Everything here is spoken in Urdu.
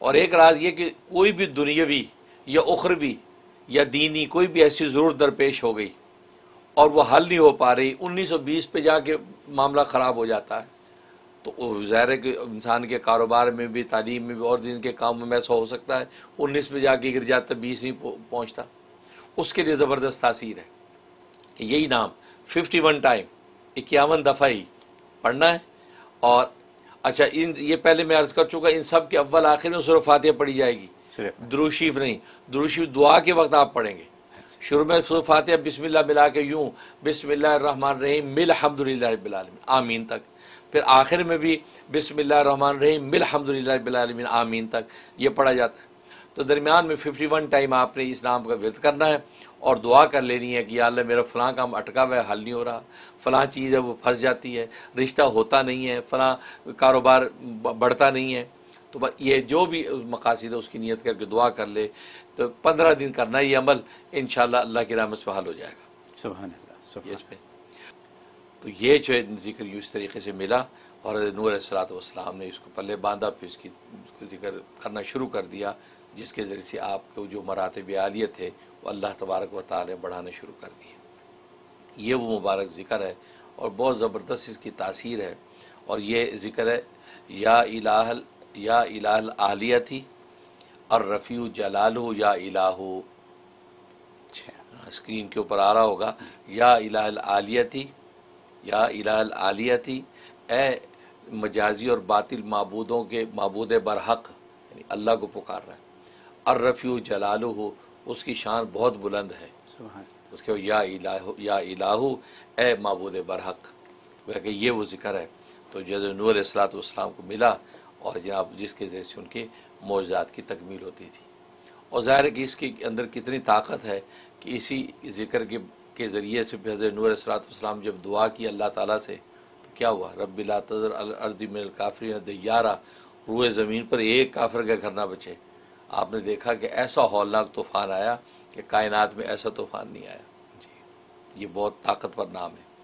اور ایک راز یہ کہ کوئی بھی دنیاوی یا اخروی یا دینی کوئی بھی ایسی ضرورت درپیش ہو گئی اور وہ حل نہیں ہو پا رہی، 1920 پہ جا کے معاملہ خراب ہو جاتا ہے، تو ظاہر ہے کہ انسان کے کاروبار میں بھی، تعلیم میں بھی اور دین کے کاموں میں ایسا ہو سکتا ہے 19 پہ جا کے گر جاتا، 20 نہیں پہنچتا، اس کے لیے زبردست تاثیر ہے کہ یہی نام 51 ٹائم 51 دفعہ ہی پڑھنا ہے۔ اور اچھا یہ پہلے میں عرض کر چکا، ان سب کے اول آخر میں سورہ فاتحہ پڑھی جائے گی، درود شریف نہیں، درود شریف دعا کے وقت آپ پڑھیں گے۔ شروع میں سورہ فاتحہ بسم اللہ ملا کے یوں بسم اللہ الرحمن الرحیم مل الحمدللہ رب العالمین آمین تک، پھر آخر میں بھی بسم اللہ الرحمن الرحیم مل الحمدللہ رب العالمین آمین تک یہ پڑھا جاتا ہے۔ تو درمیان میں 51 ٹائم آپ نے اس نام کا ورد کرنا ہے اور دعا کر لینی ہے کہ یا اللہ میرا فلاں کام اٹکا ہوا ہے، حل نہیں ہو رہا، فلاں چیز ہے وہ پھنس جاتی ہے، رشتہ ہوتا نہیں ہے، فلاں کاروبار بڑھتا نہیں ہے، تو یہ جو بھی مقاصد ہے اس کی نیت کر کے دعا کر لے، تو 15 دن کرنا یہ عمل، انشاءاللہ اللہ کی رحمت سے حل ہو جائے گا۔ سبحان اللہ، سبحان اس پہ تو یہ جو ہے ذکر یوں اس طریقے سے ملا، اور نور علیہ الصلوۃ والسلام نے اس کو پلے باندھا، پھر اس کی ذکر کرنا شروع کر دیا، جس کے ذریعے سے آپ کو جو مراتب عالیہ تھے وہ اللہ تبارک و تعالی بڑھانے شروع کر دیے۔ یہ وہ مبارک ذکر ہے اور بہت زبردست اس کی تاثیر ہے، اور یہ ذکر ہے یا الہ العالیہ الرفیع جلالہ یا الہ، اسکرین کے اوپر آ رہا ہوگا، یا الہ العالیہ، یا الہ العالیہ، اے مجازی اور باطل معبودوں کے معبود برحق، یعنی اللہ کو پکار رہا ہے، الرفیع جلالہ، اس کی شان بہت بلند ہے، اس کے یا الہ اے معبود برحق، کہ یہ وہ ذکر ہے۔ تو جیسے نور علیہ الصلوۃ والسلام کو ملا اور جناب جس کے ذریعے سے ان کے معجزات کی تکمیل ہوتی تھی، اور ظاہر ہے کہ اس کے اندر کتنی طاقت ہے کہ اسی ذکر کے ذریعے سے حضرت نور علیہ الصلوۃ والسلام جب دعا کی اللہ تعالیٰ سے تو کیا ہوا، رب لا تذر علی الارض من الکافرین دیارا، روئے زمین پر ایک کافر کا گھر نہ بچے۔ آپ نے دیکھا کہ ایسا ہولناک طوفان آیا کہ کائنات میں ایسا طوفان نہیں آیا۔ یہ بہت طاقتور نام ہے۔